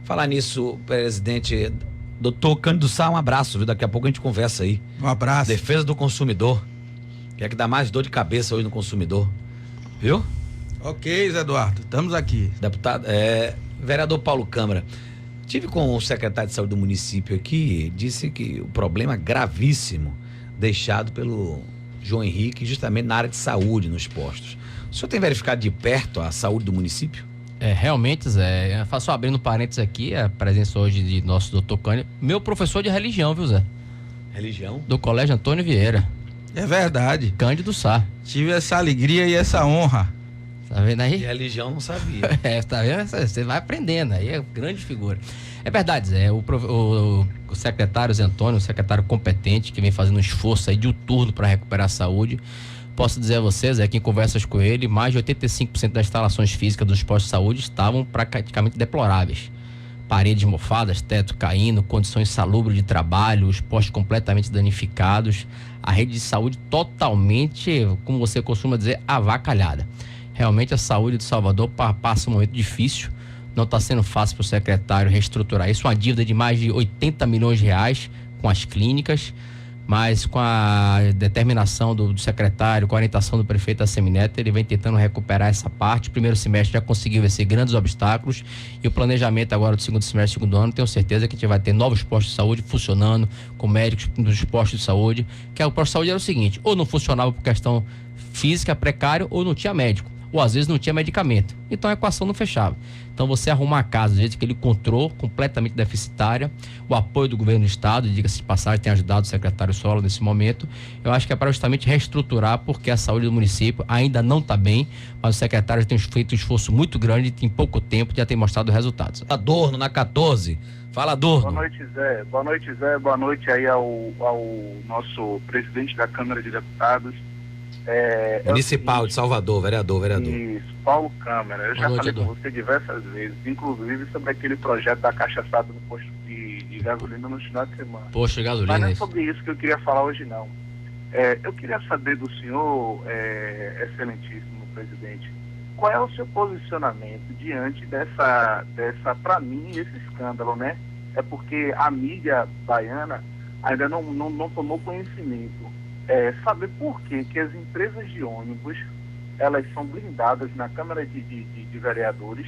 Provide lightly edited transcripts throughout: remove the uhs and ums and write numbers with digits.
Falar nisso, presidente, doutor Cândido Sá, um abraço, viu? Daqui a pouco a gente conversa aí. Um abraço. Defesa do consumidor. Que é que dá mais dor de cabeça hoje no consumidor. Viu? Ok, Zé Eduardo, estamos aqui. Deputado, vereador Paulo Câmara, tive com o secretário de saúde do município aqui, disse que o problema gravíssimo deixado pelo João Henrique justamente na área de saúde nos postos. O senhor tem verificado de perto a saúde do município? Realmente, Zé, só abrindo parênteses aqui, a presença hoje de nosso doutor Cândido, meu professor de religião, viu, Zé? Religião? Do Colégio Antônio Vieira. É verdade. Cândido Sá. Tive essa alegria e essa honra. Tá vendo aí? De religião não sabia. Tá vendo? Você vai aprendendo, aí é grande figura. É verdade, Zé, o secretário Zé Antônio, o secretário competente, que vem fazendo um esforço aí diuturno para recuperar a saúde. Posso dizer a vocês, quem conversa com ele, mais de 85% das instalações físicas dos postos de saúde estavam praticamente deploráveis. Paredes mofadas, teto caindo, condições insalubres de trabalho, os postos completamente danificados, a rede de saúde totalmente, como você costuma dizer, avacalhada. Realmente a saúde de Salvador passa um momento difícil, não está sendo fácil para o secretário reestruturar isso, uma dívida de mais de 80 milhões de reais com as clínicas, mas com a determinação do secretário, com a orientação do prefeito Assemineto, ele vem tentando recuperar essa parte. Primeiro semestre já conseguiu vencer grandes obstáculos e o planejamento agora do segundo semestre, segundo ano, tenho certeza que a gente vai ter novos postos de saúde funcionando, com médicos nos postos de saúde, que o posto de saúde era o seguinte, ou não funcionava por questão física, precário, ou não tinha médico, ou às vezes não tinha medicamento, então a equação não fechava. Então você arrumar a casa do jeito que ele encontrou, completamente deficitária, o apoio do governo do estado, diga-se de passagem, tem ajudado o secretário Sola nesse momento, eu acho que é para justamente reestruturar, porque a saúde do município ainda não está bem, mas o secretário tem feito um esforço muito grande e em pouco tempo já tem mostrado resultados. Adorno na 14, fala Adorno. Boa noite, Zé, boa noite aí ao nosso presidente da Câmara de Deputados. Municipal de Salvador, vereador. Isso, Paulo Câmara. Eu já falei com você diversas vezes, inclusive sobre aquele projeto da cachaçada no posto de gasolina no final de semana. Posto de gasolina. Mas não é sobre isso que eu queria falar hoje, não. Eu queria saber do senhor, excelentíssimo presidente, qual é o seu posicionamento diante dessa para mim, esse escândalo, né? É porque a mídia baiana ainda não tomou conhecimento. Saber por que as empresas de ônibus elas são blindadas na Câmara de Vereadores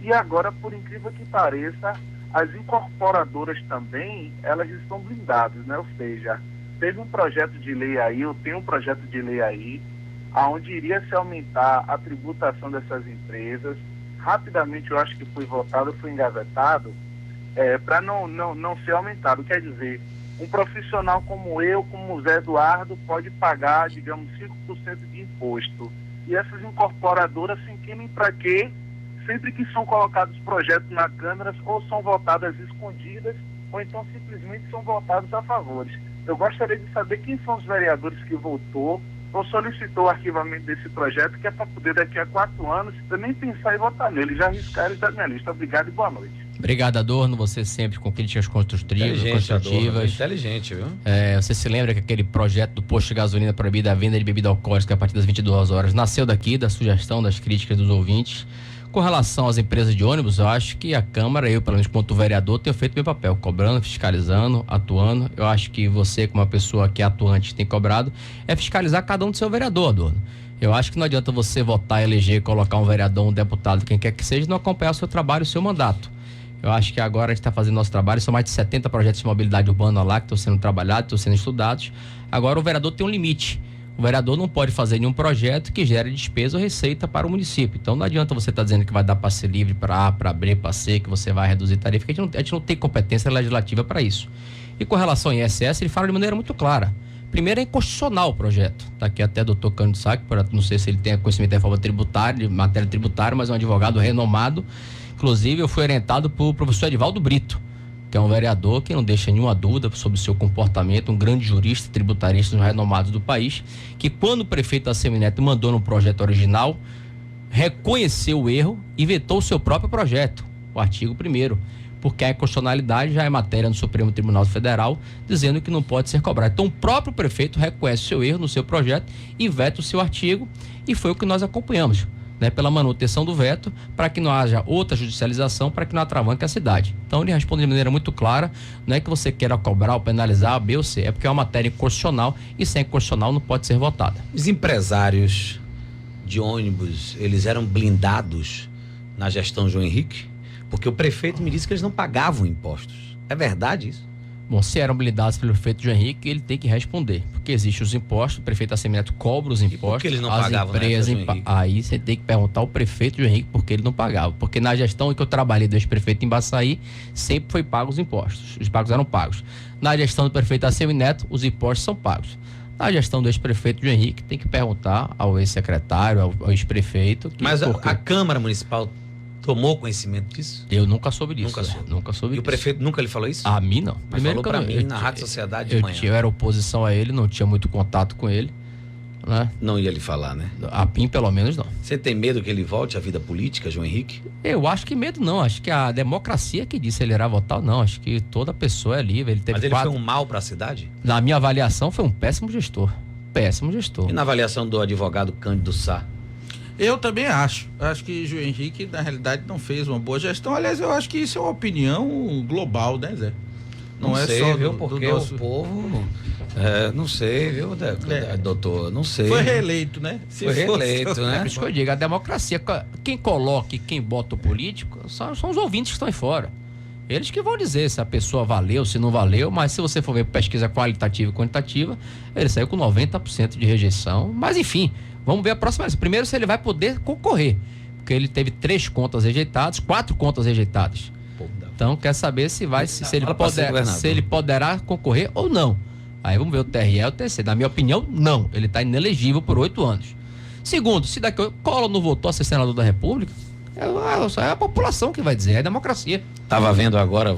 e agora, por incrível que pareça, as incorporadoras também elas estão blindadas, né? Ou seja, teve um projeto de lei aí, eu tenho um projeto de lei aí, onde iria se aumentar a tributação dessas empresas. Rapidamente eu acho que foi votado, foi engavetado, para não ser aumentado. Quer dizer, um profissional como eu, como o Zé Eduardo, pode pagar, digamos, 5% de imposto. E essas incorporadoras se inquinem para quê? Sempre que são colocados projetos na Câmara, ou são votadas escondidas, ou então simplesmente são votados a favores. Eu gostaria de saber quem são os vereadores que votou ou solicitou o arquivamento desse projeto, que é para poder daqui a 4 anos também pensar em votar nele. Já arriscaram da minha lista. Obrigado e boa noite. Obrigado, Adorno, você sempre com críticas construtivas. Inteligente, viu? Você se lembra que aquele projeto do posto de gasolina proibida a venda de bebida alcoólica a partir das 22 horas nasceu daqui, da sugestão, das críticas dos ouvintes. Com relação às empresas de ônibus, eu acho que a Câmara, eu pelo menos quanto vereador, tenho feito meu papel, cobrando, fiscalizando, atuando. Eu acho que você, como uma pessoa que é atuante, tem cobrado, é fiscalizar cada um do seu vereador, Adorno. Eu acho que não adianta você votar, eleger, colocar um vereador, um deputado, quem quer que seja, não acompanhar o seu trabalho, o seu mandato. Eu acho que agora a gente está fazendo nosso trabalho, são mais de 70 projetos de mobilidade urbana lá que estão sendo trabalhados, estão sendo estudados. Agora o vereador tem um limite. O vereador não pode fazer nenhum projeto que gere despesa ou receita para o município. Então não adianta você estar dizendo que vai dar passe livre para A, para B, para C, que você vai reduzir tarifa, porque a gente não tem competência legislativa para isso. E com relação ao ISS, ele fala de maneira muito clara. Primeiro, é inconstitucional o projeto. Está aqui até o doutor Cândido Sá, que não sei se ele tem conhecimento da reforma tributária, de matéria tributária, mas é um advogado renomado. Inclusive, eu fui orientado por professor Edivaldo Brito, que é um vereador que não deixa nenhuma dúvida sobre o seu comportamento, um grande jurista, tributarista, um renomado do país, que quando o prefeito Assemineto mandou no projeto original, reconheceu o erro e vetou o seu próprio projeto, o artigo 1º, porque a inconstitucionalidade já é matéria no Supremo Tribunal Federal, dizendo que não pode ser cobrado. Então o próprio prefeito reconhece o seu erro no seu projeto e veta o seu artigo, e foi o que nós acompanhamos. né, pela manutenção do veto, para que não haja outra judicialização, para que não atravanque a cidade. Então ele responde de maneira muito clara, não é que você queira cobrar ou penalizar A, B ou C, é porque é uma matéria inconstitucional e sem constitucional não pode ser votada. Os empresários de ônibus, eles eram blindados na gestão João Henrique? Porque o prefeito me disse que eles não pagavam impostos. É verdade isso? Bom, se eram blindados pelo prefeito João Henrique, ele tem que responder, porque existem os impostos, o prefeito Assemineto cobra os impostos, por que eles não as pagavam, empresas, né, João Henrique? Aí você tem que perguntar ao prefeito João Henrique por que ele não pagava, porque na gestão em que eu trabalhei do ex-prefeito em Baçaí, sempre foi pago os impostos, os pagos eram pagos. Na gestão do prefeito Assemineto, os impostos são pagos. Na gestão do ex-prefeito João Henrique, tem que perguntar ao ex-secretário, ao ex-prefeito. Mas a Câmara Municipal tomou conhecimento disso? Eu nunca soube disso. Nunca soube. E o prefeito nunca lhe falou isso? A mim não. Mas Primeiro falou pra mim na Rádio Sociedade de manhã. Eu era oposição a ele, não tinha muito contato com ele, né? Não ia lhe falar, né? A mim, pelo menos, não. Você tem medo que ele volte à vida política, João Henrique? Eu acho que medo não. Acho que a democracia que disse ele irá votar, não. Acho que toda pessoa é livre. Ele teve Mas ele foi um mal para a cidade? Na minha avaliação, foi um péssimo gestor. Péssimo gestor. E na avaliação do advogado Cândido Sá? Eu também acho. Acho que João Henrique, na realidade, não fez uma boa gestão. Aliás, eu acho que isso é uma opinião global, né, Zé? Não é sei, só viu? Porque nosso... o povo... não sei, viu, doutor? Não sei. Foi reeleito, né? Foi reeleito, né? É por isso que eu digo, a democracia, quem coloca e quem bota o político são os ouvintes que estão aí fora. Eles que vão dizer se a pessoa valeu, se não valeu, mas se você for ver pesquisa qualitativa e quantitativa, ele saiu com 90% de rejeição. Mas enfim, vamos ver a próxima vez. Primeiro, se ele vai poder concorrer, porque ele teve 3 contas rejeitadas, 4 contas rejeitadas. Então, quer saber se ele poderá concorrer ou não. Aí vamos ver o TRE e o TC. Na minha opinião, não. Ele está inelegível por 8 anos. Segundo, se daqui Collor não voltou a ser senador da República, é a população que vai dizer, é a democracia. Estava vendo agora,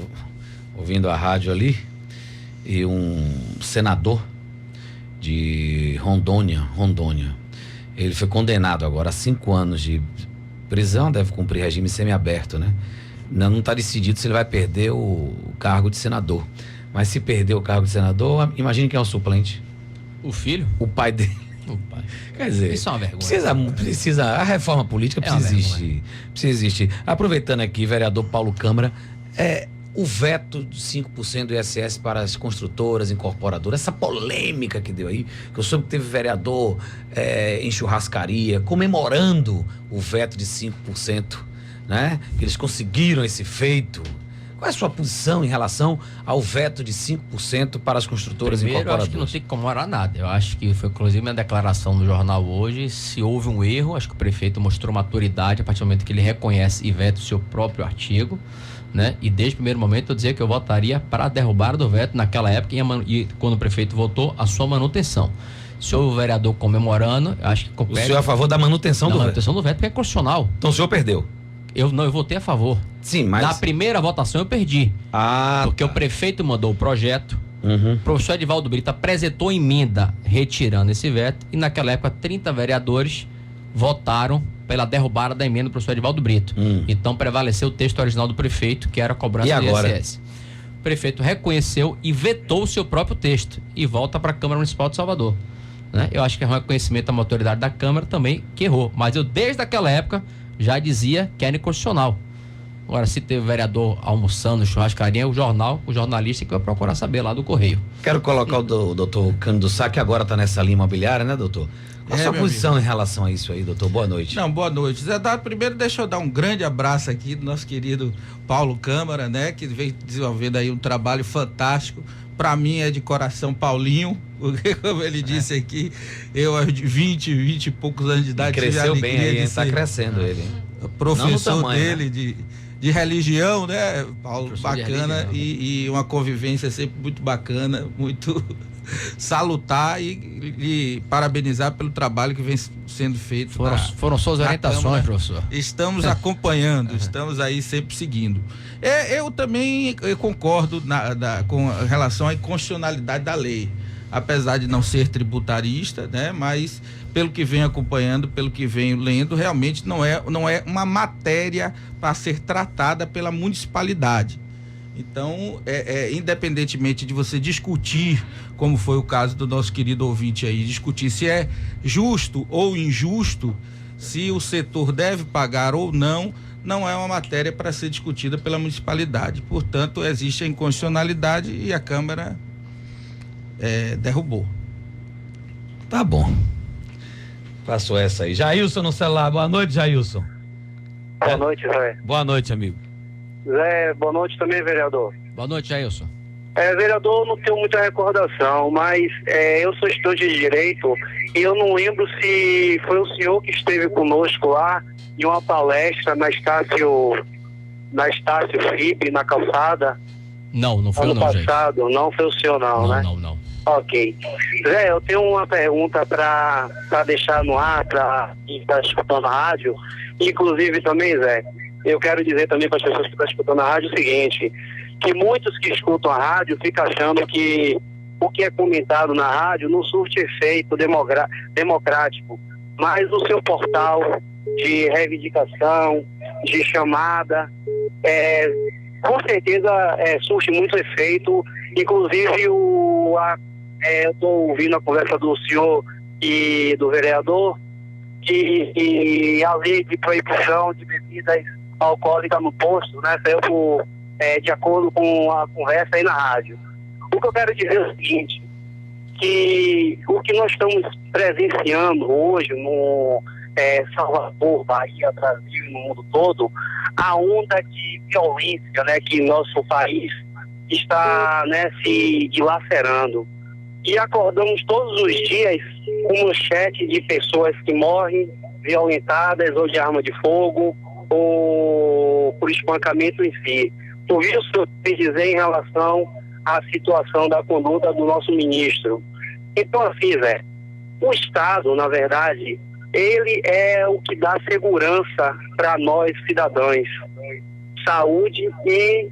ouvindo a rádio ali, e um senador de Rondônia, ele foi condenado agora a 5 anos de prisão, deve cumprir regime semiaberto, né? Não está decidido se ele vai perder o cargo de senador. Mas se perder o cargo de senador, imagine quem é o suplente. O filho? O pai dele. O pai. Quer dizer, isso é uma vergonha. Precisa, a reforma política precisa existir. Aproveitando aqui, vereador Paulo Câmara, o veto de 5% do ISS para as construtoras, incorporadoras, essa polêmica que deu aí, que eu soube que teve vereador em churrascaria comemorando o veto de 5%, né? Que eles conseguiram esse feito. Qual é a sua posição em relação ao veto de 5% para as construtoras e incorporadoras? Eu acho que não tem que comemorar nada. Eu acho que foi inclusive minha declaração no jornal hoje. Se houve um erro, acho que o prefeito mostrou maturidade a partir do momento que ele reconhece e veta o seu próprio artigo, né? E desde o primeiro momento eu dizia que eu votaria para a derrubada do veto naquela época e quando o prefeito votou, a sua manutenção. Se houve o vereador comemorando, eu acho que compete. O senhor é a favor da manutenção do veto? Da manutenção do veto, porque é constitucional. Então o senhor perdeu? Eu votei a favor. Sim, mas... Na primeira votação eu perdi. Porque o prefeito mandou o projeto, o professor Edivaldo Brito apresentou emenda retirando esse veto e naquela época 30 vereadores votaram pela derrubada da emenda do professor Edivaldo Brito. Então prevaleceu o texto original do prefeito, que era a cobrança do ISS. O prefeito reconheceu e vetou o seu próprio texto e volta para a Câmara Municipal de Salvador. Né? Eu acho que é um reconhecimento da autoridade da Câmara também que errou. Mas eu desde aquela época já dizia que era inconstitucional. Agora, se teve vereador almoçando no churrascaria, o jornalista que vai procurar saber lá do Correio. Quero colocar o doutor Cândido Sá, que agora está nessa linha imobiliária, né, doutor? Qual a sua posição em relação a isso aí, doutor? Boa noite. Não, boa noite. Zé Dado, primeiro deixa eu dar um grande abraço aqui do nosso querido Paulo Câmara, né, que vem desenvolvendo aí um trabalho fantástico. Para mim é de coração Paulinho, porque como ele disse aqui, eu aos 20 e poucos anos de idade cresceu bem aí, está crescendo ele. Professor tamanho, dele, né? de religião, né, Paulo? Professor bacana e uma convivência sempre muito bacana, muito salutar e parabenizar pelo trabalho que vem sendo feito. Foram suas orientações, professor. Estamos acompanhando, estamos aí sempre seguindo. Eu também concordo com relação à inconstitucionalidade da lei, apesar de não ser tributarista, né? Mas pelo que venho acompanhando, pelo que venho lendo, realmente não é uma matéria para ser tratada pela municipalidade. Então, independentemente de você discutir, como foi o caso do nosso querido ouvinte aí, discutir se é justo ou injusto, se o setor deve pagar ou não é uma matéria para ser discutida pela municipalidade. Portanto, existe a inconstitucionalidade e a Câmara derrubou. Tá bom. Passou essa aí. Jailson no celular. Boa noite, Jailson. Boa noite, Zé. Boa noite, amigo. Zé, boa noite também, vereador. Boa noite, Jailson. Vereador, não tenho muita recordação, mas eu sou estudante de Direito e eu não lembro se foi o senhor que esteve conosco lá em uma palestra na Estácio Fribe, na calçada. Não foi ano não, gente. passado. Não foi o senhor não, né? Não. Ok. Zé, eu tenho uma pergunta para deixar no ar, para quem está escutando a rádio. Inclusive também, Zé, eu quero dizer também para as pessoas que estão escutando a rádio o seguinte, que muitos que escutam a rádio ficam achando que o que é comentado na rádio não surte efeito democrático, mas o seu portal de reivindicação, de chamada, com certeza surte muito efeito. Inclusive, eu estou ouvindo a conversa do senhor e do vereador, que a lei de proibição de bebidas alcoólicas no posto, né, saiu de acordo com a conversa aí na rádio. O que eu quero dizer é o seguinte, que o que nós estamos presenciando hoje no Salvador, Bahia, Brasil e no mundo todo, a onda de violência, né, que nosso país está, né, se dilacerando. E acordamos todos os dias com manchete de pessoas que morrem violentadas ou de arma de fogo ou por espancamento em si. Por isso, eu quis dizer em relação à situação da conduta do nosso ministro. Então, assim, Zé, o Estado, na verdade, ele é o que dá segurança para nós, cidadãos. Saúde e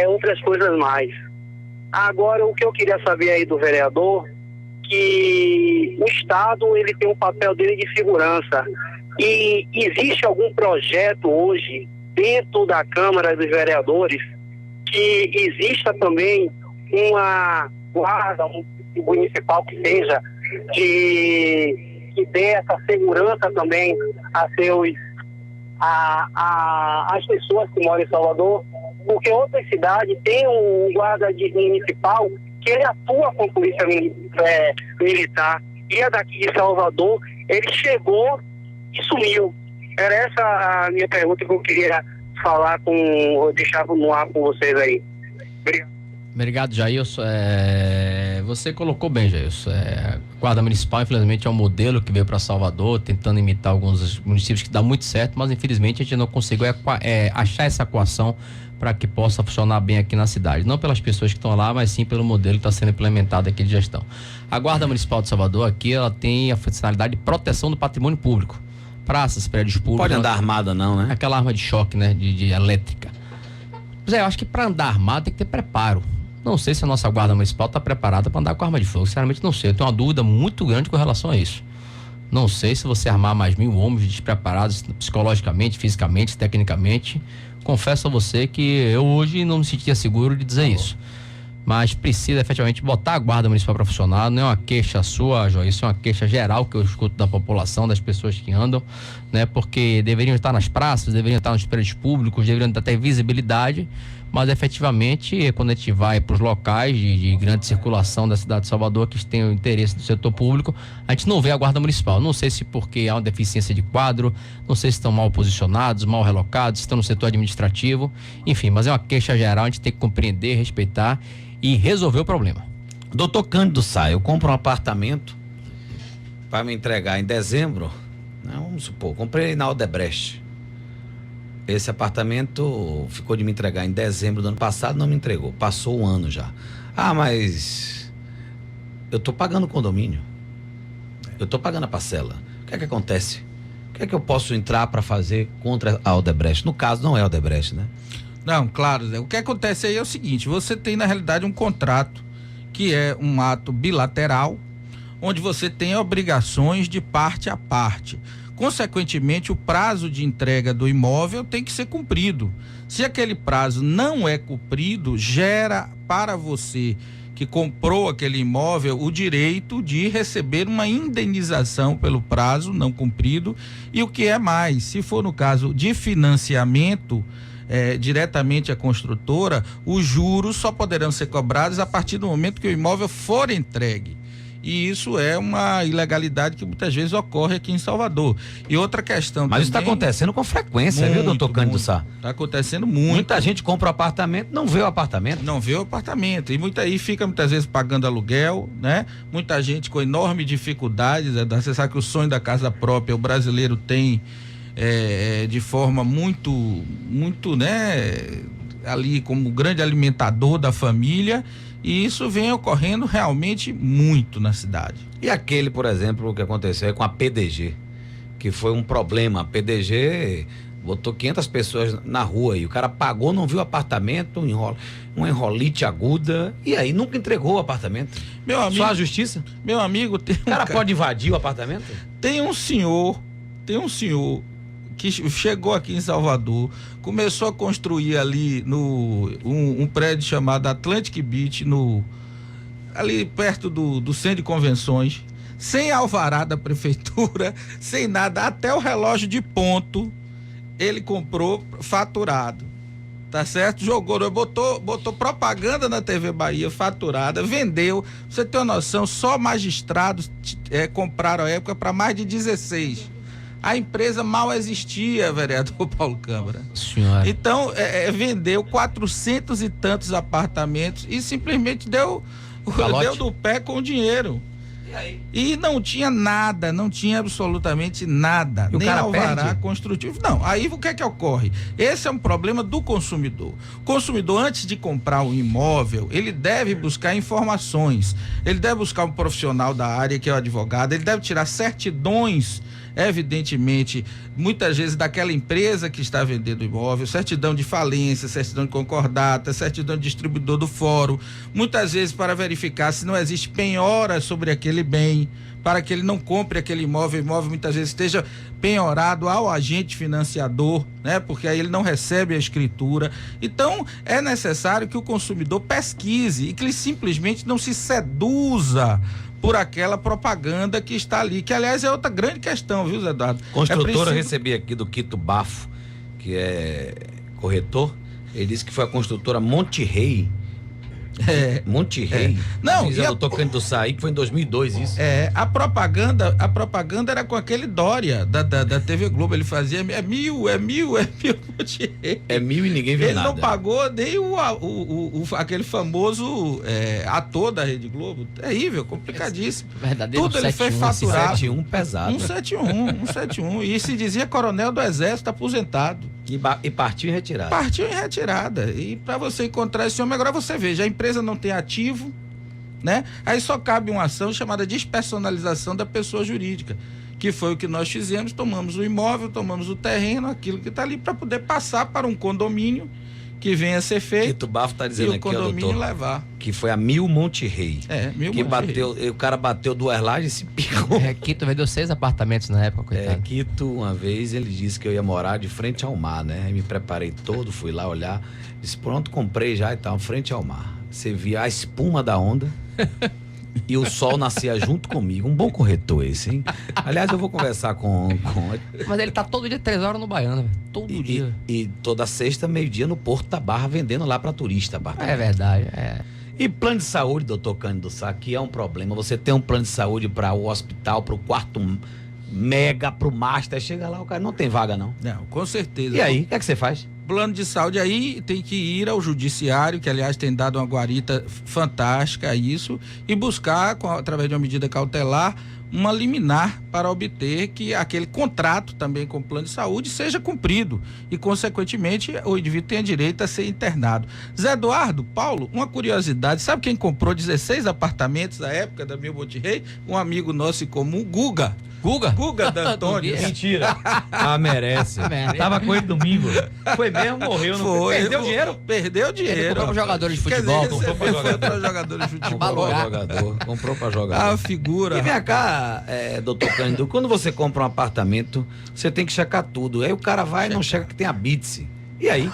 outras coisas mais. Agora, o que eu queria saber aí do vereador, que o Estado, ele tem um papel dele de segurança. E existe algum projeto hoje dentro da Câmara dos Vereadores que exista também uma guarda municipal que seja que dê essa segurança também às pessoas que moram em Salvador, porque outras cidades têm um guarda municipal que ele atua com polícia militar, e a daqui de Salvador, ele chegou e sumiu. Era essa a minha pergunta que eu queria deixar no ar com vocês aí. Obrigado. Obrigado, Jailson. Você colocou bem, Jailson. A Guarda Municipal, infelizmente, é um modelo que veio para Salvador, tentando imitar alguns municípios que dá muito certo, mas infelizmente a gente não conseguiu achar essa equação para que possa funcionar bem aqui na cidade. Não pelas pessoas que estão lá, mas sim pelo modelo que está sendo implementado aqui de gestão. A Guarda Municipal de Salvador aqui, ela tem a funcionalidade de proteção do patrimônio público. Praças, prédios públicos. Pode andar armada não, né? Aquela arma de choque, né? De elétrica. Zé, eu acho que para andar armado tem que ter preparo. Não sei se a nossa Guarda Municipal está preparada para andar com arma de fogo. Sinceramente, não sei. Eu tenho uma dúvida muito grande com relação a isso. Não sei se você armar mais 1000 homens despreparados psicologicamente, fisicamente, tecnicamente. Confesso a você que eu hoje não me sentia seguro de dizer isso. Mas precisa efetivamente botar a Guarda Municipal para funcionar. Não é uma queixa sua, João, isso é uma queixa geral que eu escuto da população, das pessoas que andam, né? Porque deveriam estar nas praças, deveriam estar nos prédios públicos, deveriam ter visibilidade, mas efetivamente, quando a gente vai para os locais de grande circulação da cidade de Salvador, que tem o interesse do setor público, a gente não vê a Guarda Municipal. Não sei se porque há uma deficiência de quadro, não sei se estão mal posicionados, mal relocados, se estão no setor administrativo, enfim, mas é uma queixa geral, a gente tem que compreender, respeitar e resolver o problema. Doutor Cândido Sá, eu compro um apartamento para me entregar em dezembro, né, vamos supor, comprei na Odebrecht. Esse apartamento ficou de me entregar em dezembro do ano passado, não me entregou, passou um ano já. Ah, mas eu tô pagando o condomínio, eu tô pagando a parcela. O que é que acontece? O que é que eu posso entrar para fazer contra a Odebrecht? No caso, não é a Odebrecht, né? Não, claro, Zé. O que acontece aí é o seguinte, você tem na realidade um contrato que é um ato bilateral, onde você tem obrigações de parte a parte. Consequentemente, o prazo de entrega do imóvel tem que ser cumprido. Se aquele prazo não é cumprido, gera para você que comprou aquele imóvel o direito de receber uma indenização pelo prazo não cumprido, e o que é mais, se for no caso de financiamento diretamente à construtora, os juros só poderão ser cobrados a partir do momento que o imóvel for entregue. E isso é uma ilegalidade que muitas vezes ocorre aqui em Salvador. E outra questão. Mas isso está acontecendo com frequência, viu, doutor Cândido Sá? Está acontecendo muito. Muita gente compra um apartamento, não vê o apartamento. Não vê o apartamento. E fica muitas vezes pagando aluguel, né? Muita gente com enorme dificuldades. Você sabe que o sonho da casa própria o brasileiro tem de forma muito, né? Ali como grande alimentador da família. E isso vem ocorrendo realmente muito na cidade. E aquele, por exemplo, o que aconteceu aí com a PDG, que foi um problema. A PDG botou 500 pessoas na rua e o cara pagou, não viu o apartamento, uma enrolite aguda, e aí nunca entregou o apartamento. Meu amigo, só a justiça? Meu amigo, o cara pode invadir o apartamento? Tem um senhor que chegou aqui em Salvador, começou a construir ali um prédio chamado Atlantic Beach, ali perto do centro de convenções, sem alvará da prefeitura, sem nada, até o relógio de ponto ele comprou faturado, tá certo? Jogou, botou propaganda na TV Bahia faturada, vendeu. Pra você ter uma noção, só magistrados compraram à época para mais de 16. A empresa mal existia, vereador Paulo Câmara. Senhora. Então, vendeu 400 e tantos apartamentos e simplesmente deu do pé com o dinheiro. E aí? E não tinha nada, não tinha absolutamente nada. E nem alvará construtivo. Não, aí o que é que ocorre? Esse é um problema do consumidor. O consumidor, antes de comprar um imóvel, ele deve buscar informações. Ele deve buscar um profissional da área, que é o advogado. Ele deve tirar certidões, evidentemente, muitas vezes daquela empresa que está vendendo o imóvel, certidão de falência, certidão de concordata, certidão de distribuidor do fórum, muitas vezes para verificar se não existe penhora sobre aquele bem, para que ele não compre aquele imóvel, o imóvel muitas vezes esteja penhorado ao agente financiador, né? Porque aí ele não recebe a escritura. Então, é necessário que o consumidor pesquise e que ele simplesmente não se seduza por aquela propaganda que está ali, que aliás é outra grande questão, viu, Zé Eduardo? Construtora, eu recebi aqui do Quito Bafo, que é corretor, ele disse que foi a construtora Monte Rei. Monte Rei. Não, eu doutor Cândido Sá, que foi em 2002 isso. A propaganda era com aquele Dória da TV Globo, ele fazia é mil, Monte Rei. É mil e ninguém viu nada. Ele não pagou nem aquele famoso ator da Rede Globo. Terrível, complicadíssimo. Verdadeiro. Tudo ele fez faturado. 171 pesado. 171. E se dizia coronel do Exército aposentado. E partiu em retirada. Partiu em retirada. E para você encontrar esse homem, agora você veja, a empresa não tem ativo, né? Aí só cabe uma ação chamada despersonalização da pessoa jurídica, que foi o que nós fizemos, tomamos o imóvel, tomamos o terreno, aquilo que está ali, para poder passar para um condomínio que venha a ser feito. Quito Bafo está dizendo e o condomínio levar. Que foi a Mil Monte Rei. Mil que Monte bateu, Rei. O cara bateu 2 lajes e se picou. Quito vendeu 6 apartamentos na época, coitado. Quito, uma vez, ele disse que eu ia morar de frente ao mar, né? Aí me preparei todo, fui lá olhar, disse, pronto, comprei já e tal, frente ao mar. Você via a espuma da onda e o sol nascia junto comigo. Um bom corretor esse, hein? Aliás, eu vou conversar com... Mas ele tá todo dia 3 horas no Baiano, velho. Todo dia. E toda sexta, meio-dia, no Porto da Barra, vendendo lá para turista. É verdade, E plano de saúde, doutor Cândido Sá, que é um problema. Você tem um plano de saúde para o hospital, para o quarto mega, para o master. Chega lá, o cara não tem vaga, não. Não, com certeza. E aí, o que é que você faz? Plano de saúde aí tem que ir ao judiciário, que aliás tem dado uma guarita fantástica a isso, e buscar, através de uma medida cautelar, uma liminar para obter que aquele contrato também com o plano de saúde seja cumprido e, consequentemente, o indivíduo tenha direito a ser internado. Zé Eduardo, Paulo, uma curiosidade, sabe quem comprou 16 apartamentos na época da Mil Monte Rei? Um amigo nosso em comum, Guga D'Antônio. Mentira. Merece. Tava com ele domingo. Foi mesmo, morreu. Não perdeu dinheiro? Perdeu dinheiro. Ele comprou para jogadores de futebol. Comprou para jogadores de futebol. Comprou para jogador. A figura. E vem cá, doutor Cândido, quando você compra um apartamento, você tem que checar tudo. Aí o cara vai e não chega que tem a Bitse. E aí?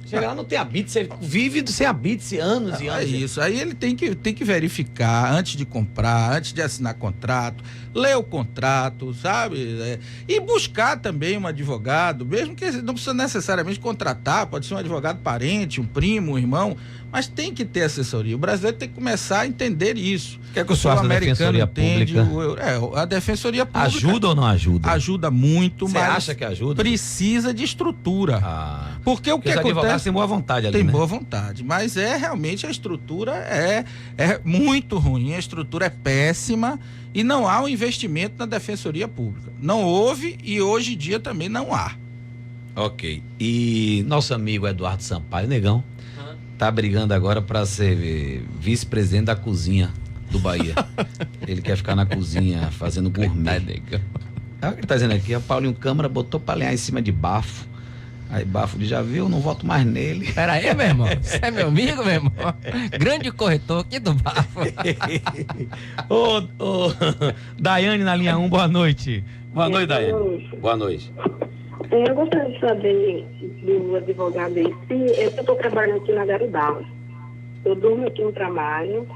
Chega lá, não tem a BITS, você vive sem a BITS anos e anos. É isso. Aí ele tem que verificar antes de comprar, antes de assinar contrato, ler o contrato, sabe? E buscar também um advogado, mesmo que não precisa necessariamente contratar, pode ser um advogado parente, um primo, um irmão, mas tem que ter assessoria. O brasileiro tem que começar a entender isso. O que é que o senhor acha da Defensoria Pública? A Defensoria Pública... Ajuda ou não ajuda? Ajuda muito, Você mas... acha que ajuda? Precisa de estrutura. Porque o que os advogados acontece... têm boa vontade ali, Tem né? boa vontade, mas realmente a estrutura é muito ruim, a estrutura é péssima e não há um investimento na Defensoria Pública. Não houve e hoje em dia também não há. Ok. E nosso amigo Eduardo Sampaio, Negão, tá brigando agora para ser vice-presidente da cozinha do Bahia. Ele quer ficar na cozinha fazendo gourmet. É o que ele tá dizendo aqui, a Paulinho Câmara botou pra alinhar em cima de Bafo. Aí Bafo já viu, não voto mais nele. Pera aí, meu irmão. Você é meu amigo, meu irmão? Grande corretor aqui do Bafo. Ô, Daiane na linha 1, boa noite. Boa noite, Daiane. Boa noite. Eu gostaria de saber do advogado em si. Eu estou trabalhando aqui na Garibaldi. Eu durmo aqui no trabalho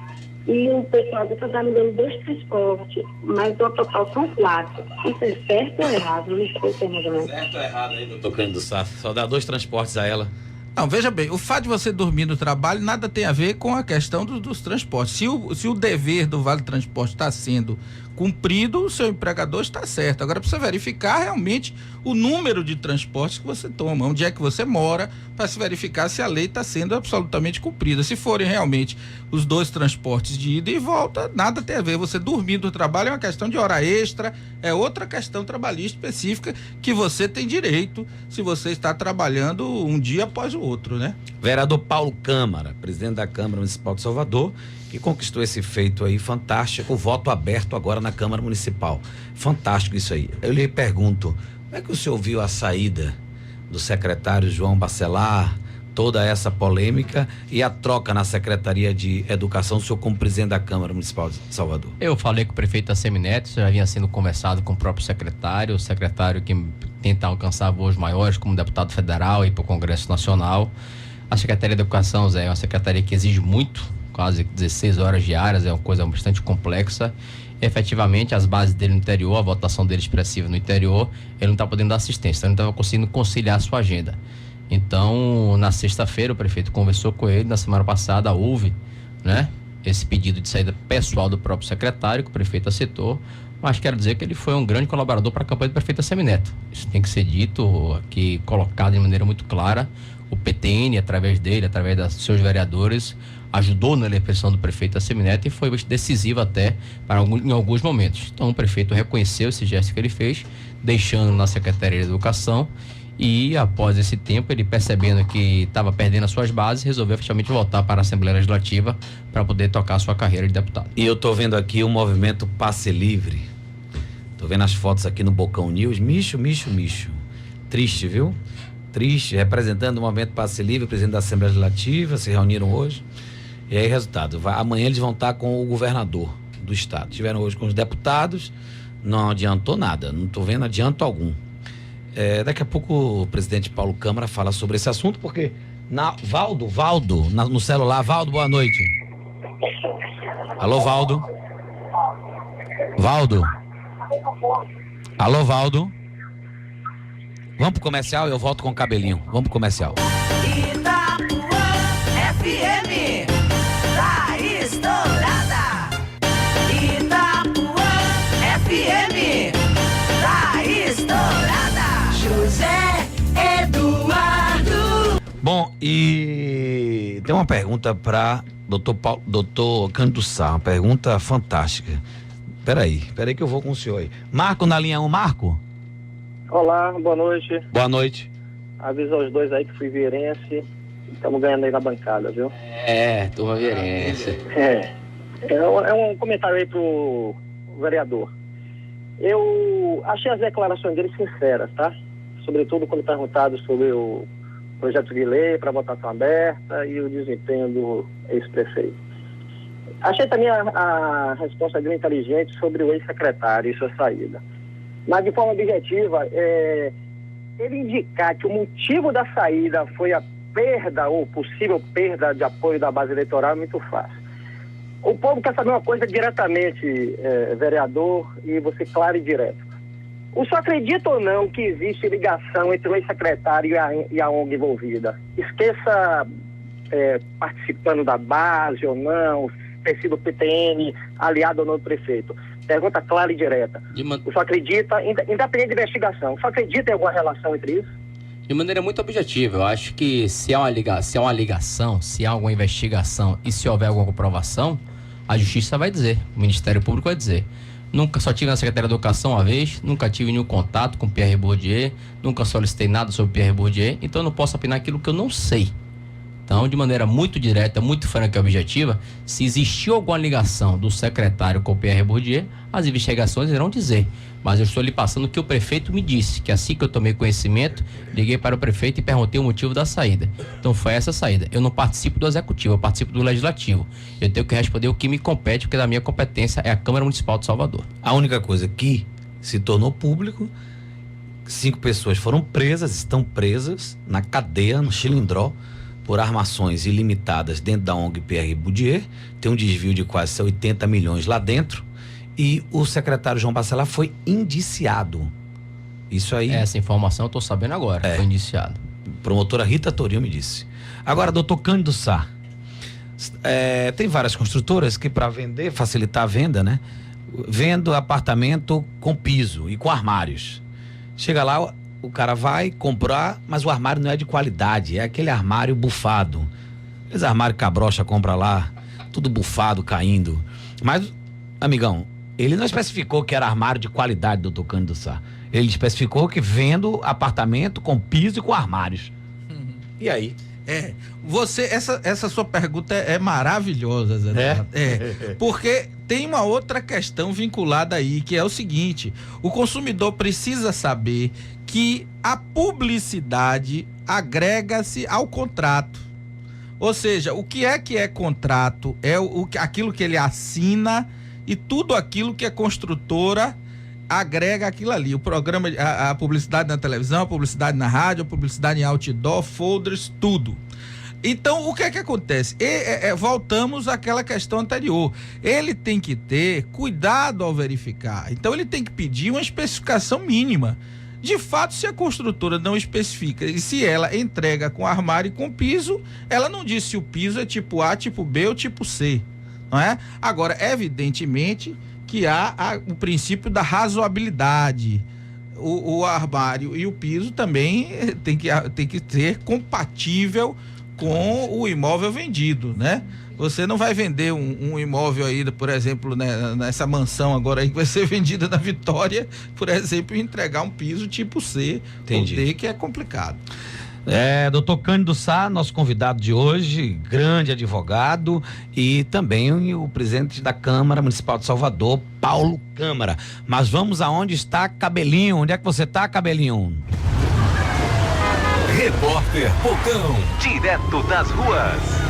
e o pessoal está me dando 2 transportes, mas o total são 4. Isso é certo ou errado? Não sei se é mais ou menos. Certo ou errado aí, doutor Cândido Sá? Só dá 2 transportes a ela. Não, veja bem, o fato de você dormir no trabalho nada tem a ver com a questão dos transportes. Se o dever do Vale Transporte está sendo cumprido, o seu empregador está certo. Agora precisa verificar realmente o número de transportes que você toma, onde é que você mora, para se verificar se a lei está sendo absolutamente cumprida. Se forem realmente os 2 transportes de ida e volta, nada tem a ver. Você dormir do trabalho é uma questão de hora extra, é outra questão trabalhista específica que você tem direito se você está trabalhando um dia após o outro, né? Vereador Paulo Câmara, presidente da Câmara Municipal de Salvador, que conquistou esse feito aí fantástico, o voto aberto agora na Câmara Municipal. Fantástico isso aí. Eu lhe pergunto, como é que o senhor viu a saída do secretário João Bacelar, toda essa polêmica e a troca na Secretaria de Educação, o senhor como presidente da Câmara Municipal de Salvador? Eu falei com o prefeito Assemineto, já vinha sendo conversado com o próprio secretário, o secretário que tenta alcançar voos maiores como deputado federal e para o Congresso Nacional. A Secretaria de Educação, Zé, é uma secretaria que exige muito, quase 16 horas diárias, é uma coisa bastante complexa. Efetivamente, as bases dele no interior, a votação dele expressiva no interior, ele não está podendo dar assistência, ele não estava conseguindo conciliar a sua agenda. Então, na sexta-feira, o prefeito conversou com ele, na semana passada houve, né, esse pedido de saída pessoal do próprio secretário, que o prefeito aceitou, mas quero dizer que ele foi um grande colaborador para a campanha do prefeito Assemineto. Isso tem que ser dito aqui, colocado de maneira muito clara. O PTN, através dele, através dos seus vereadores, ajudou na eleição do prefeito Assemineto e foi decisivo até em alguns momentos. Então o prefeito reconheceu esse gesto que ele fez, deixando na Secretaria de Educação, e após esse tempo, ele percebendo que estava perdendo as suas bases, resolveu efetivamente voltar para a Assembleia Legislativa para poder tocar a sua carreira de deputado. E eu tô vendo aqui o movimento Passe Livre. Tô vendo as fotos aqui no Bocão News. Micho. Triste, viu? Triste. Representando o movimento Passe Livre, o presidente da Assembleia Legislativa, se reuniram hoje. E aí, resultado, amanhã eles vão estar com o governador do estado. Estiveram hoje com os deputados, não adiantou nada, não estou vendo adianto algum. Daqui a pouco o presidente Paulo Câmara fala sobre esse assunto, porque Valdo, no celular. Valdo, boa noite. Alô, Valdo? Valdo? Alô, Valdo? Vamos pro comercial e eu volto com o cabelinho. Vamos pro comercial. FM da estourada. Itapuã FM da estourada. José Eduardo. Bom, e tem uma pergunta para doutor Cândido Sá, uma pergunta fantástica. Peraí que eu vou com o senhor aí. Marco na linha 1, Marco? Olá, boa noite. Boa noite. Avisa aos dois aí que fui vieirense. Estamos ganhando aí na bancada, viu? Turma vieirense. É um comentário aí pro vereador. Eu achei as declarações dele sinceras, tá? Sobretudo quando perguntado sobre o projeto de lei para votação aberta e o desempenho do ex-prefeito. Achei também a resposta dele inteligente sobre o ex-secretário e sua saída. Mas de forma objetiva, ele indicar que o motivo da saída foi perda ou possível perda de apoio da base eleitoral é muito fácil. O povo quer saber uma coisa diretamente, vereador, e você claro e direto. O senhor acredita ou não que existe ligação entre o ex-secretário e a ONG envolvida? Esqueça participando da base ou não, ter sido PTN, aliado ou não do prefeito. Pergunta clara e direta. O senhor acredita, independente de investigação, o senhor acredita em alguma relação entre isso? De maneira muito objetiva, eu acho que se há uma ligação, se há alguma investigação e se houver alguma comprovação, a Justiça vai dizer, o Ministério Público vai dizer. Nunca, só tive na Secretaria de Educação uma vez, nunca tive nenhum contato com Pierre Bourdieu, nunca solicitei nada sobre Pierre Bourdieu, então eu não posso opinar aquilo que eu não sei. Então, de maneira muito direta, muito franca e objetiva, se existiu alguma ligação do secretário com o Pierre Bourdieu, as investigações irão dizer. Mas eu estou lhe passando o que o prefeito me disse, que assim que eu tomei conhecimento, liguei para o prefeito e perguntei o motivo da saída. Então foi essa a saída. Eu não participo do executivo, eu participo do legislativo. Eu tenho que responder o que me compete, porque da minha competência é a Câmara Municipal de Salvador. A única coisa que se tornou público, 5 pessoas foram presas, estão presas na cadeia, no Chilindró, por armações ilimitadas dentro da ONG Pierre Bourdieu. Tem um desvio de quase 80 milhões lá dentro. E o secretário João Bacelar foi indiciado. Isso aí... Essa informação eu estou sabendo agora, foi indiciado. Promotora Rita Torinho me disse. Agora, doutor Cândido Sá, tem várias construtoras que, para vender, facilitar a venda, né? Vendo apartamento com piso e com armários. Chega lá, o cara vai comprar, mas o armário não é de qualidade, é aquele armário bufado. Esse armário que a brocha compra lá, tudo bufado, caindo. Mas, amigão, ele não especificou que era armário de qualidade, doutor Cândido Sá. Ele especificou que vendo apartamento com piso e com armários. E aí? Essa sua pergunta é maravilhosa, Zé. Porque tem uma outra questão vinculada aí, que é o seguinte: o consumidor precisa saber que a publicidade agrega-se ao contrato. Ou seja, o que é contrato? É aquilo que ele assina e tudo aquilo que a construtora agrega aquilo ali. O programa, a publicidade na televisão, a publicidade na rádio, a publicidade em outdoor, folders, tudo. Então, o que é que acontece? Voltamos àquela questão anterior. Ele tem que ter cuidado ao verificar. Então, ele tem que pedir uma especificação mínima. De fato, se a construtora não especifica e se ela entrega com armário e com piso, ela não diz se o piso é tipo A, tipo B ou tipo C, não é? Agora, evidentemente que há o princípio da razoabilidade. O armário e o piso também tem que ser compatível com o imóvel vendido, né? Você não vai vender um imóvel aí, por exemplo, né, nessa mansão agora aí que vai ser vendida na Vitória, por exemplo, e entregar um piso tipo C ou D, que é complicado. Doutor Cândido Sá, nosso convidado de hoje, grande advogado, e também o presidente da Câmara Municipal de Salvador, Paulo Câmara. Mas vamos aonde está Cabelinho. Onde é que você está, Cabelinho? Repórter Bocão, direto das ruas.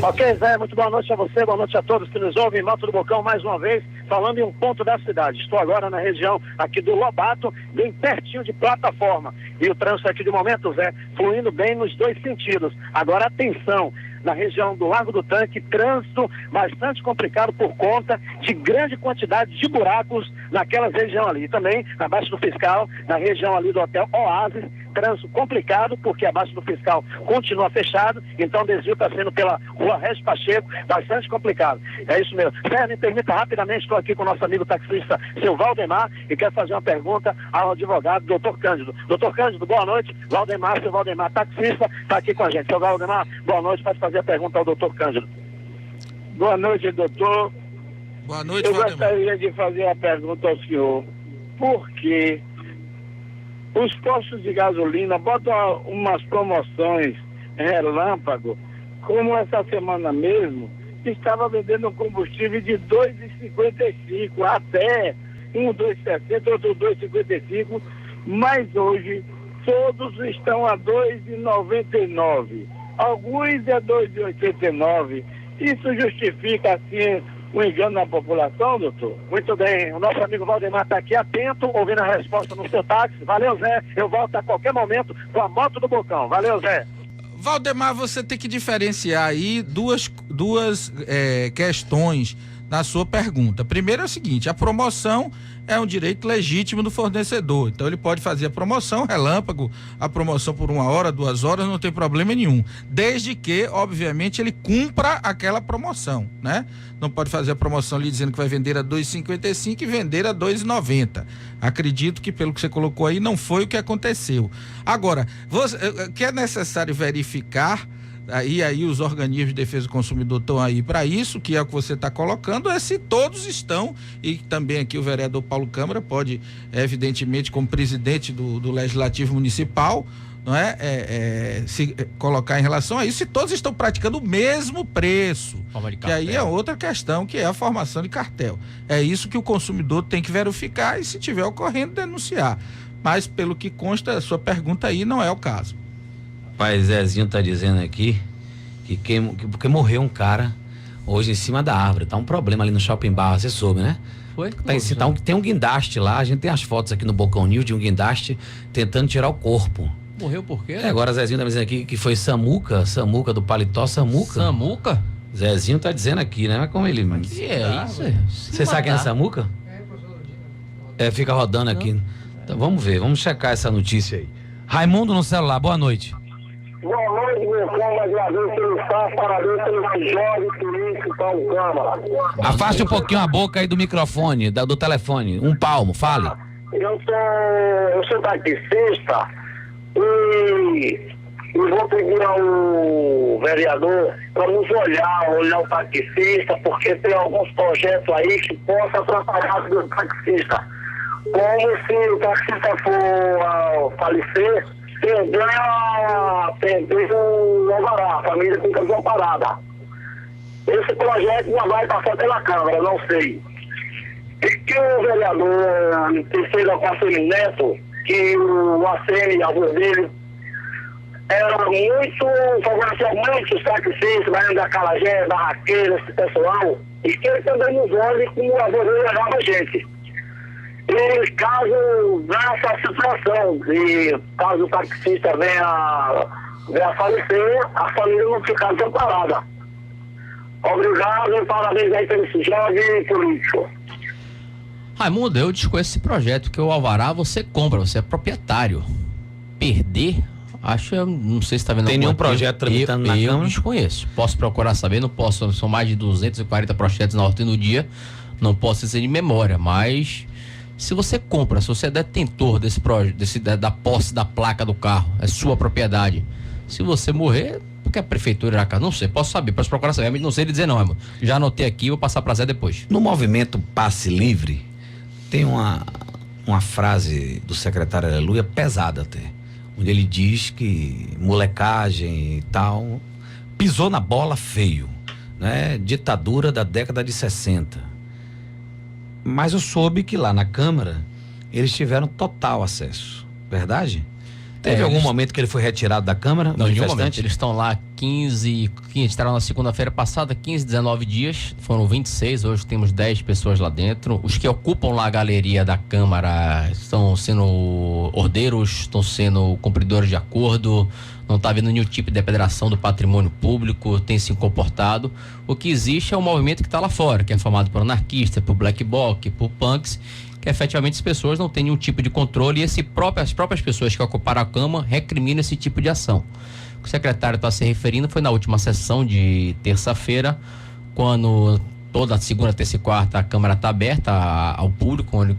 Ok, Zé, muito boa noite a você, boa noite a todos que nos ouvem. Moto do Bocão, mais uma vez, falando em um ponto da cidade. Estou agora na região aqui do Lobato, bem pertinho de Plataforma. E o trânsito aqui de momento, Zé, fluindo bem nos dois sentidos. Agora, atenção, na região do Largo do Tanque, trânsito bastante complicado por conta de grande quantidade de buracos naquela região ali. E também, abaixo do Fiscal, na região ali do Hotel Oasis, trânsito complicado, porque abaixo do Fiscal continua fechado, então o desvio está sendo pela Rua Regis Pacheco, bastante complicado. É isso mesmo. Sérgio, me permita rapidamente, estou aqui com o nosso amigo taxista, seu Valdemar, e quero fazer uma pergunta ao advogado, doutor Cândido. Doutor Cândido, boa noite. Valdemar, seu Valdemar, taxista, está aqui com a gente. Seu Valdemar, boa noite, pode fazer a pergunta ao doutor Cândido. Boa noite, doutor. Boa noite, Valdemar. Valdemar. Eu gostaria de fazer a pergunta ao senhor. Por que os postos de gasolina botam umas promoções relâmpago, como essa semana mesmo, estava vendendo um combustível de R$ 2,55, até um R$ 2,60, outro R$ 2,55, mas hoje todos estão a R$ 2,99. Alguns é R$ 2,89. Isso justifica, assim, um engano na população, doutor? Muito bem, o nosso amigo Valdemar está aqui atento, ouvindo a resposta no seu táxi. Valeu, Zé. Eu volto a qualquer momento com a moto do Bocão. Valeu, Zé. Valdemar, você tem que diferenciar aí duas questões na sua pergunta. Primeiro é o seguinte: a promoção é um direito legítimo do fornecedor, então ele pode fazer a promoção relâmpago, a promoção por 1 hora, 2 horas, não tem problema nenhum, desde que, obviamente, ele cumpra aquela promoção, né? Não pode fazer a promoção ali dizendo que vai vender a 2,55 e vender a 2,90. Acredito que, pelo que você colocou aí, não foi o que aconteceu. Agora, que é necessário verificar, aí os organismos de defesa do consumidor estão aí para isso, que é o que você está colocando, é se todos estão, e também aqui o vereador Paulo Câmara pode, evidentemente, como presidente do Legislativo Municipal, não é? Se colocar em relação a isso, se todos estão praticando o mesmo preço, que aí é outra questão, que é a formação de cartel. É isso que o consumidor tem que verificar e, se tiver ocorrendo, denunciar. Mas, pelo que consta, a sua pergunta aí não é o caso. Pai Zezinho tá dizendo aqui porque morreu um cara hoje em cima da árvore. Tá um problema ali no Shopping Barra, você soube, né? Foi? Tem um guindaste lá, a gente tem as fotos aqui no Bocão News de um guindaste tentando tirar o corpo. Morreu por quê? Agora Zezinho tá dizendo aqui que foi Samuca do paletó, Samuca. Samuca? Zezinho tá dizendo aqui, né? Mas como ele... Que é isso? Você sabe quem é Samuca? Fica rodando aqui. Então vamos ver, vamos checar essa notícia aí. Raimundo no celular, boa noite. Boa noite, meu irmão, mais uma vez pelo espaço, parabéns pelo jovem político Paulo Câmara. Afaste um pouquinho a boca aí do microfone, do telefone, 1 palmo, fale. Eu sou taxista e vou pedir ao vereador para nos olhar o taxista, porque tem alguns projetos aí que possam atrapalhar o taxista. Como se o taxista for falecer, perder o alvará, a família fica desamparada. Esse projeto já vai passar pela Câmara, não sei. E que o vereador Terceiro Alcácer Neto, que o ACM, a avó dele, era muito, favorecia muito os taxistas, Baiano da Calagé, barraqueiro, esse pessoal, e que ele também nos olhe como o avô dele levava a gente. E caso nessa situação, e caso o taxista venha a falecer, a família não ficar desamparada. Obrigado e parabéns aí pelo jovem político. Raimundo, eu desconheço esse projeto, que o alvará você compra, você é proprietário. Perder, não sei se está vendo. Tem nenhum projeto tramitando na Câmara? Eu desconheço. Posso procurar saber, não posso, são mais de 240 projetos na ordem do dia, não posso dizer de memória, mas se você compra, se você é detentor desse projeto, da posse da placa do carro, é sua propriedade. Se você morrer, porque a prefeitura irá cá, não sei, posso procurar saber, mas não sei dizer não, Raimundo. Já anotei aqui, vou passar para Zé depois. No movimento Passe Livre, tem uma frase do secretário Aleluia pesada até, onde ele diz que molecagem e tal pisou na bola feio, né? Ditadura da década de 60. Mas eu soube que lá na Câmara eles tiveram total acesso, verdade? Teve algum momento que ele foi retirado da Câmara? Não, em nenhum momento. Eles estão lá 15, estarão na segunda-feira passada, 15, 19 dias, foram 26, hoje temos 10 pessoas lá dentro. Os que ocupam lá a galeria da Câmara estão sendo ordeiros, estão sendo cumpridores de acordo, não está havendo nenhum tipo de depredação do patrimônio público, tem se comportado. O que existe é um movimento que está lá fora, que é formado por anarquistas, por black bloc, por punks, que efetivamente as pessoas não têm nenhum tipo de controle e as próprias pessoas que ocuparam a Câmara recriminam esse tipo de ação. O que o secretário está se referindo foi na última sessão de terça-feira, quando toda segunda, terça e quarta a Câmara está aberta ao público, onde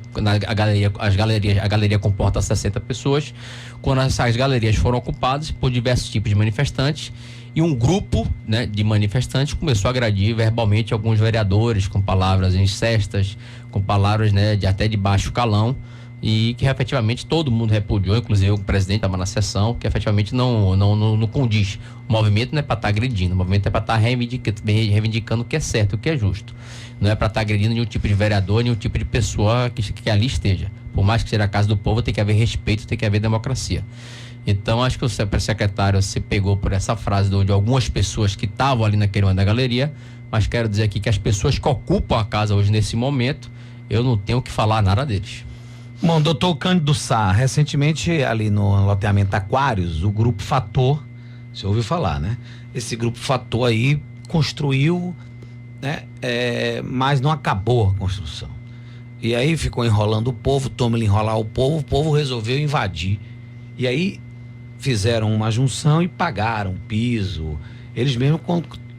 a galeria comporta 60 pessoas, quando essas galerias foram ocupadas por diversos tipos de manifestantes, e um grupo, né, de manifestantes começou a agredir verbalmente alguns vereadores com palavras incestas, com palavras, né, até de baixo calão, e que efetivamente todo mundo repudiou, inclusive o presidente estava na sessão, que efetivamente não condiz. O movimento não é para estar agredindo, o movimento é para estar reivindicando o que é certo, o que é justo. Não é para estar agredindo nenhum tipo de vereador, nenhum tipo de pessoa que ali esteja. Por mais que seja a casa do povo, tem que haver respeito, tem que haver democracia. Então, acho que o secretário se pegou por essa frase de algumas pessoas que estavam ali naquele momento da galeria mas quero dizer aqui que as pessoas que ocupam a casa hoje nesse momento, eu não tenho o que falar nada deles. Bom, doutor Cândido Sá, recentemente ali no loteamento Aquários, o Grupo Fator, você ouviu falar, né? Esse Grupo Fator aí construiu, né? Mas não acabou a construção. E aí ficou enrolando o povo, toma ele enrolar o povo resolveu invadir. E aí fizeram uma junção e pagaram piso. Eles mesmos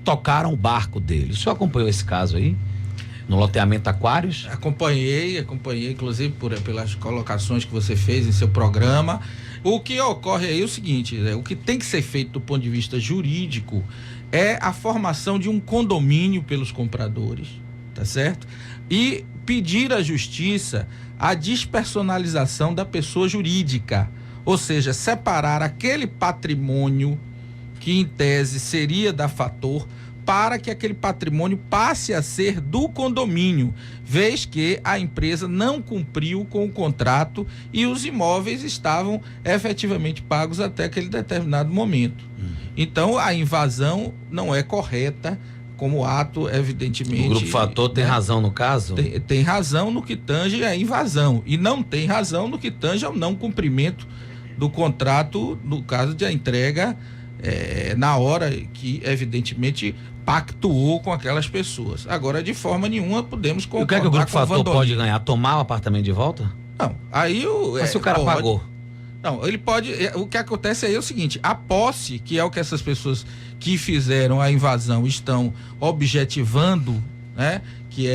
tocaram o barco deles. O senhor acompanhou esse caso aí? No loteamento Aquários? Acompanhei, inclusive pelas colocações que você fez em seu programa. O que ocorre aí é o seguinte, o que tem que ser feito do ponto de vista jurídico é a formação de um condomínio pelos compradores, tá certo? E pedir à justiça a despersonalização da pessoa jurídica, ou seja, separar aquele patrimônio que em tese seria da Fator, para que aquele patrimônio passe a ser do condomínio, vez que a empresa não cumpriu com o contrato e os imóveis estavam efetivamente pagos até aquele determinado momento. Então, a invasão não é correta como ato, evidentemente. O Grupo Fator tem razão no caso? Tem razão no que tange a invasão e não tem razão no que tange ao não cumprimento do contrato, no caso de a entrega na hora que, evidentemente, pactuou com aquelas pessoas. Agora, de forma nenhuma, podemos concordar. E o que é que o Grupo com Fator pode ganhar? Tomar o apartamento de volta? Não, aí Mas se o cara pagou? Não, ele pode. O que acontece aí é o seguinte: a posse, que é o que essas pessoas que fizeram a invasão estão objetivando, né? Que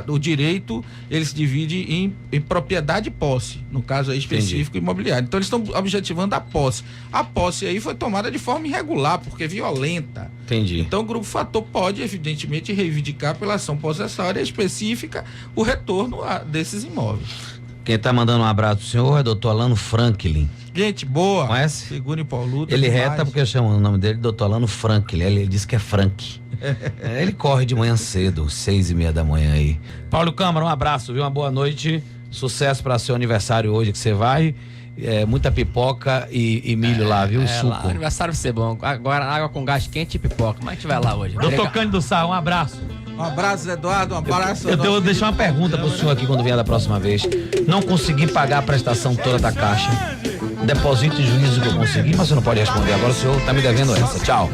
o direito, ele se divide em propriedade e posse, no caso aí específico imobiliário. Então eles estão objetivando a posse. A posse aí foi tomada de forma irregular, porque é violenta. Entendi. Então o Grupo Fator pode, evidentemente, reivindicar pela ação possessória específica o retorno desses imóveis. Quem está mandando um abraço pro senhor é doutor Alano Franklin. Gente boa. Conhece? Segura em Pauludo. Ele reta porque eu chamo o nome dele doutor Alano Franklin. Ele disse que é Frank. Ele corre de manhã cedo, 6:30 da manhã aí. Paulo Câmara, um abraço, viu? Uma boa noite. Sucesso para seu aniversário hoje que você vai. Muita pipoca e milho lá, viu? Suco. Lá, aniversário vai ser bom. Agora água com gás quente e pipoca. Mas a gente vai lá hoje. Doutor Cândido Sá, um abraço. Um abraço, Eduardo. Um abraço. Eu vou deixar uma pergunta pro senhor aqui quando vier da próxima vez. Não consegui pagar a prestação toda da Caixa. Deposito em juízo que eu consegui, mas você não pode responder agora. O senhor tá me devendo essa. Tchau.